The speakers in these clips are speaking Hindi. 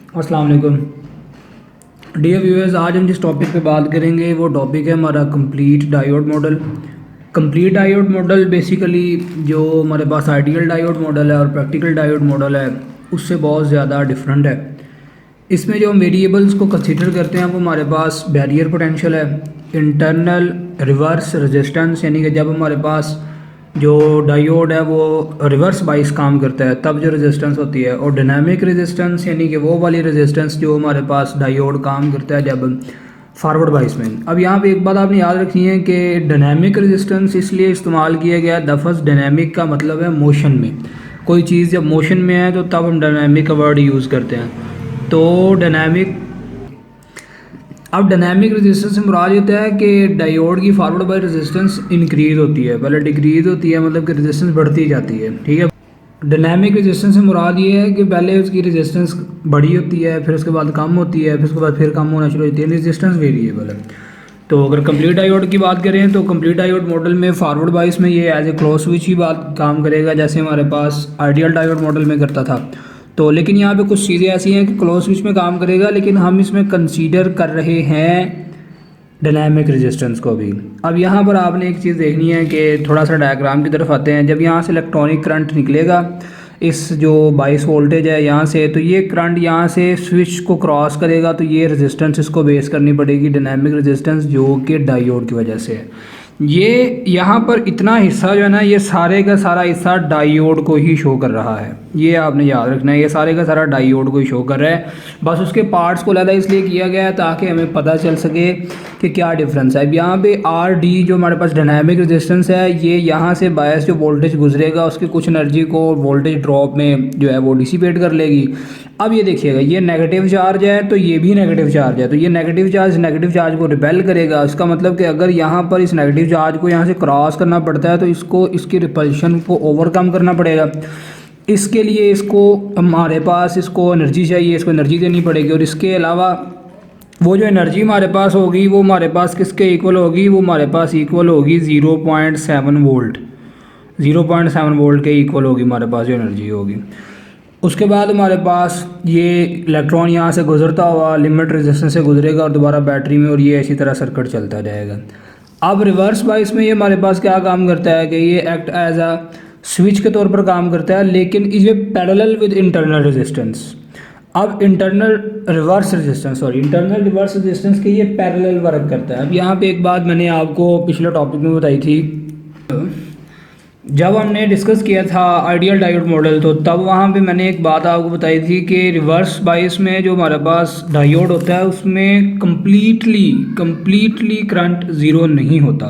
अस्सलाम वालेकुम डियर व्यूअर्स। आज हम जिस टॉपिक पे बात करेंगे वो टॉपिक है हमारा complete diode model. Complete diode model basically जो हमारे पास आइडियल डायोड मॉडल है और प्रैक्टिकल डायोड मॉडल है उससे बहुत ज़्यादा डिफरेंट है। इसमें जो हम वेरिएबल्स को कंसीडर करते हैं वो हमारे पास बैरियर पोटेंशियल है, इंटरनल रिवर्स रेजिस्टेंस, यानी कि जब हमारे पास जो डायोड है वो रिवर्स बाइस काम करता है तब जो रेजिस्टेंस होती है, और डायनामिक रेजिस्टेंस यानी कि वो वाली रेजिस्टेंस जो हमारे पास डायोड काम करता है जब फॉरवर्ड बाइस में। अब यहाँ पे एक बात आपने याद रखनी है कि डायनामिक रेजिस्टेंस इसलिए इस्तेमाल किया गया है, लफ्ज़ डायनामिक का मतलब है मोशन में। कोई चीज़ जब मोशन में है तो तब हम डायनामिक का वर्ड यूज़ करते हैं। तो डायनामिक रेजिस्टेंस से मुराद होता है कि डायोड की फॉरवर्ड बाई रेजिस्टेंस इंक्रीज़ होती है, पहले डिक्रीज़ होती है, मतलब कि रेजिस्टेंस बढ़ती जाती है। ठीक है। डायनामिक रेजिस्टेंस से मुराद ये है कि पहले उसकी रेजिस्टेंस बड़ी होती है, फिर उसके बाद कम होती है, फिर उसके बाद फिर कम होना शुरू होती है। रेजिस्टेंस वेरिएबल है। तो अगर कंप्लीट डायोड की बात करें तो कंप्लीट डायोड मॉडल में फॉरवर्ड बाइस में ये एज ए क्लोज स्विच ही बात काम करेगा जैसे हमारे पास आइडियल डायोड मॉडल में करता था। तो लेकिन यहाँ पे कुछ चीज़ें ऐसी हैं कि क्लोज स्विच में काम करेगा, लेकिन हम इसमें कंसीडर कर रहे हैं डायनामिक रेजिस्टेंस को भी। अब यहाँ पर आपने एक चीज़ देखनी है कि थोड़ा सा डायग्राम की तरफ आते हैं। जब यहाँ से इलेक्ट्रॉनिक करंट निकलेगा, इस जो 22 वोल्टेज है यहाँ से, तो ये करंट यहाँ से स्विच को क्रॉस करेगा, तो ये रेजिस्टेंस इसको बेस करनी पड़ेगी डायनामिक रेजिस्टेंस जो कि डायोड की वजह से है। ये यहाँ पर इतना हिस्सा जो है ना, ये सारे का सारा हिस्सा डायोड को ही शो कर रहा है, ये आपने याद रखना है। ये सारे का सारा डायोड को ही शो कर रहा है, बस उसके पार्ट्स को अलग इसलिए किया गया है ताकि हमें पता चल सके कि क्या डिफरेंस है। अब यहाँ पे आर डी जो हमारे पास डायनामिक रेजिस्टेंस है, ये यहाँ से बायस जो वोल्टेज गुजरेगा उसकी कुछ एनर्जी को वोल्टेज ड्रॉप में जो है वो डिसिपेट कर लेगी। अब ये देखिएगा, ये नेगेटिव चार्ज है तो ये भी नेगेटिव चार्ज है, तो ये नेगेटिव चार्ज को रिपेल करेगा। इसका मतलब कि अगर यहाँ पर इस नेगेटिव चार्ज को यहाँ से क्रॉस करना पड़ता है तो इसको इसकी रिपल्शन को ओवरकम करना पड़ेगा। इसके लिए इसको हमारे पास इसको एनर्जी चाहिए, इसको एनर्जी देनी पड़ेगी। और इसके अलावा वो जो एनर्जी हमारे पास होगी वो हमारे पास किसके इक्वल होगी, वो हमारे पास इक्वल होगी 0.7 वोल्ट। 0.7 वोल्ट के इक्वल होगी हमारे पास जो एनर्जी होगी। उसके बाद हमारे पास ये इलेक्ट्रॉन यहाँ से गुजरता हुआ लिमिट रेजिस्टेंस से गुजरेगा और दोबारा बैटरी में, और ये इसी तरह सर्किट चलता जाएगा। अब रिवर्स बाइस में ये हमारे पास क्या काम करता है कि ये एक्ट एज अ स्विच के तौर पर काम करता है, लेकिन ये पैरेलल विद इंटरनल रेजिस्टेंस। अब इंटरनल रिवर्स रेजिस्टेंस के ये पैरेलल वर्क करता है। अब यहाँ पे एक बात मैंने आपको पिछले टॉपिक में बताई थी, जब हमने डिस्कस किया था आइडियल डायोड मॉडल, तो तब वहाँ पे मैंने एक बात आपको बताई थी कि रिवर्स बाइस में जो हमारे पास डायोड होता है उसमें कम्प्लीटली करंट ज़ीरो नहीं होता।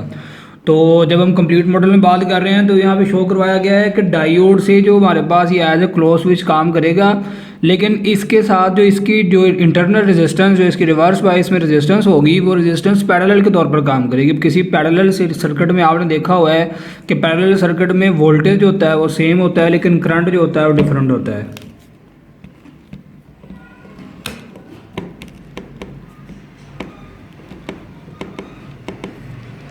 तो जब हम कंप्लीट मॉडल में बात कर रहे हैं तो यहाँ पे शो करवाया गया है कि डायोड से जो हमारे पास ये एज ए क्लोज स्विच काम करेगा, लेकिन इसके साथ जो इसकी जो इंटरनल रेजिस्टेंस जो इसकी रिवर्स बाइस में रेजिस्टेंस होगी वो रेजिस्टेंस पैरेलल के तौर पर काम करेगी। किसी पैरेलल सर्किट में आपने देखा हुआ है कि पैरेलल सर्किट में वोल्टेज जो होता है वो सेम होता है, लेकिन करंट जो होता है वो डिफरेंट होता है।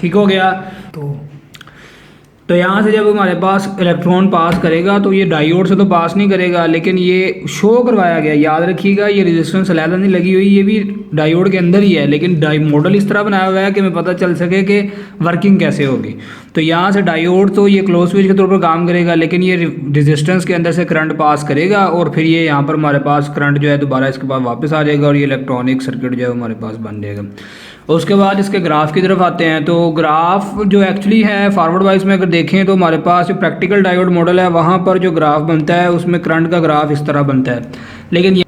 ठीक हो गया। तो यहाँ से जब हमारे पास इलेक्ट्रॉन पास करेगा तो ये डायोड से तो पास नहीं करेगा, लेकिन ये शो करवाया गया, याद रखिएगा, ये रेजिस्टेंस अलग नहीं लगी हुई, ये भी डायोड के अंदर ही है, लेकिन मॉडल इस तरह बनाया हुआ है कि हमें पता चल सके कि वर्किंग कैसे होगी। तो यहाँ से डायोड तो ये क्लोज स्विच के तौर पर काम करेगा, लेकिन ये रेजिस्टेंस के अंदर से करंट पास करेगा और फिर ये यहाँ पर हमारे पास करंट जो है दोबारा इसके बाद वापस आ जाएगा और ये इलेक्ट्रॉनिक सर्किट जो है हमारे पास बन जाएगा। उसके बाद इसके ग्राफ की तरफ आते हैं। तो ग्राफ जो एक्चुअली है फॉरवर्ड वाइज में अगर देखें तो हमारे पास जो प्रैक्टिकल डायोड मॉडल है वहाँ पर जो ग्राफ बनता है उसमें करंट का ग्राफ इस तरह बनता है, लेकिन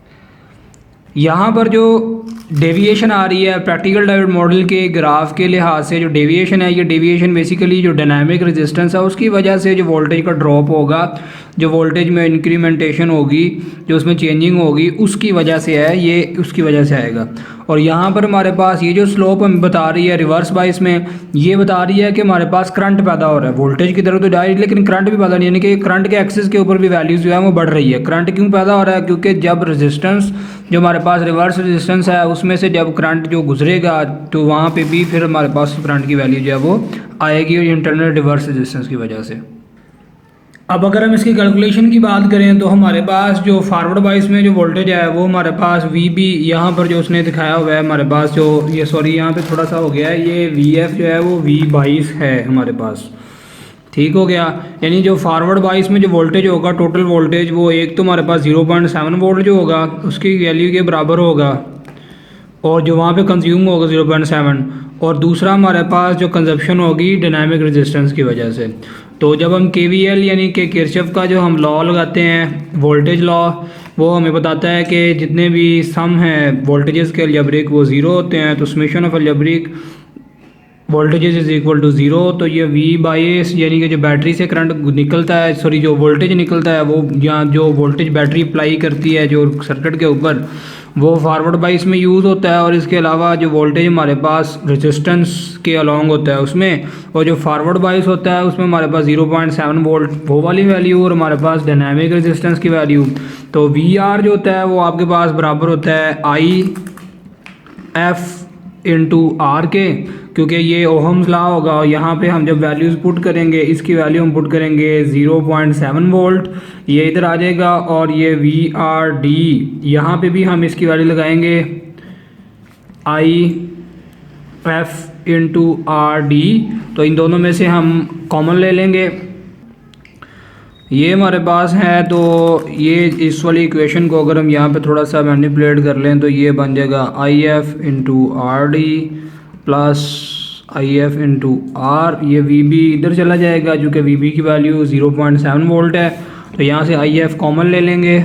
यहाँ पर जो डेविएशन आ रही है प्रैक्टिकल डायोड मॉडल के ग्राफ के लिहाज से, जो डेविएशन है, ये डेविएशन बेसिकली जो डायनामिक रेजिस्टेंस है उसकी वजह से जो वोल्टेज का ड्रॉप होगा, जो वोल्टेज में इंक्रीमेंटेशन होगी, जो उसमें चेंजिंग होगी, उसकी वजह से है, ये उसकी वजह से आएगा। और यहाँ पर हमारे पास ये जो स्लोप हमें बता रही है रिवर्स बाइस में, ये बता रही है कि हमारे पास करंट पैदा हो रहा है, वोल्टेज की तरफ तो जा रही है लेकिन करंट भी पैदा नहीं, यानी कि करंट के एक्सिस के ऊपर भी वैल्यूज जो है वो बढ़ रही है। करंट क्यों पैदा हो रहा है? क्योंकि जब रेजिस्टेंस जो हमारे पास रिवर्स रेजिस्टेंस है उसमें से जब करंट जो गुजरेगा तो वहाँ पे भी फिर हमारे पास करंट की वैल्यू जो है वो आएगी, और इंटरनल रिवर्स रेजिस्टेंस की वजह से। अब अगर हम इसकी कैलकुलेशन की बात करें तो हमारे पास जो फॉरवर्ड बाइस में जो वोल्टेज है वो हमारे पास वी बी यहाँ पर जो उसने दिखाया हुआ है हमारे पास जो ये सॉरी यहाँ पे थोड़ा सा हो गया है, ये वी एफ जो है वो वी बाइस है हमारे पास, ठीक हो गया। यानी जो फॉरवर्ड बाइस में जो वोल्टेज होगा टोटल वोल्टेज वो एक तो हमारे पास 0.7 वोल्ट जो होगा उसकी वैल्यू के बराबर होगा और जो वहाँ पे कंज्यूम होगा 0.7, और दूसरा हमारे पास जो कंजप्शन होगी डायनामिक रेजिस्टेंस की वजह से। तो जब हम KVL यानी कि किरचॉफ का जो हम लॉ लगाते हैं वोल्टेज लॉ, वो हमें बताता है कि जितने भी सम हैं वोल्टेजेस के अलजेब्रिक वो ज़ीरो होते हैं, तो summation of algebraic voltages is equal to zero. तो ये V बाई एस यानी कि जो बैटरी से करंट निकलता है सॉरी जो वोल्टेज निकलता है वो या जो वोल्टेज बैटरी अप्लाई करती है जो सर्किट के ऊपर वो फॉरवर्ड बाइस में यूज़ होता है, और इसके अलावा जो वोल्टेज हमारे पास रेजिस्टेंस के अलॉन्ग होता है उसमें, और जो फॉरवर्ड बाइस होता है उसमें हमारे पास 0.7 वोल्ट वो वाली वैल्यू और हमारे पास डायनामिक रेजिस्टेंस की वैल्यू। तो VR जो होता है वो आपके पास बराबर होता है IF इंटू आर के, क्योंकि ये ओहम्स लॉ होगा और यहाँ पे हम जब वैल्यूज़ पुट करेंगे इसकी वैल्यू हम पुट करेंगे 0.7 वोल्ट, ये इधर आ जाएगा, और ये VRD यहाँ पे भी हम इसकी वैल्यू लगाएंगे IF इंटू RD। तो इन दोनों में से हम कॉमन ले लेंगे, ये हमारे पास है। तो ये इस वाली इक्वेशन को अगर हम यहाँ पे थोड़ा सा मैनिपुलेट कर लें तो ये बन जाएगा IF into RD plus IF into R, ये VB इधर चला जाएगा जो कि VB की वैल्यू 0.7 वोल्ट है। तो यहाँ से IF कॉमन ले लेंगे,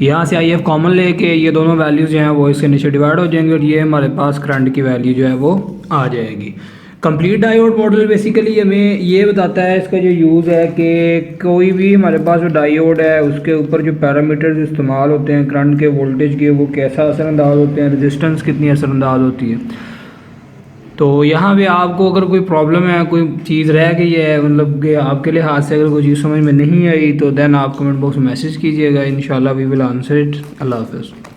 यहाँ से IF कॉमन लेके ये दोनों वैल्यूज़ जो हैं वो इसके नीचे डिवाइड हो जाएंगे और ये हमारे पास करंट की वैल्यू जो है वो आ जाएगी। कंप्लीट डायोड मॉडल बेसिकली हमें ये बताता है, इसका जो यूज़ है कि कोई भी हमारे पास जो डायोड है उसके ऊपर जो पैरामीटर्स इस्तेमाल होते हैं करंट के वोल्टेज के वो कैसा असरअंदाज होते हैं, रेजिस्टेंस कितनी असरअंदाज होती है। तो यहाँ पे आपको अगर कोई प्रॉब्लम है कोई चीज़ रह गई है मतलब कि आपके लिए हाथ से अगर कोई चीज़ समझ में नहीं आई तो देन आप कमेंट बॉक्स में मैसेज कीजिएगा, इंशाल्लाह वी विल आंसर इट। अल्लाह हाफ़िज़।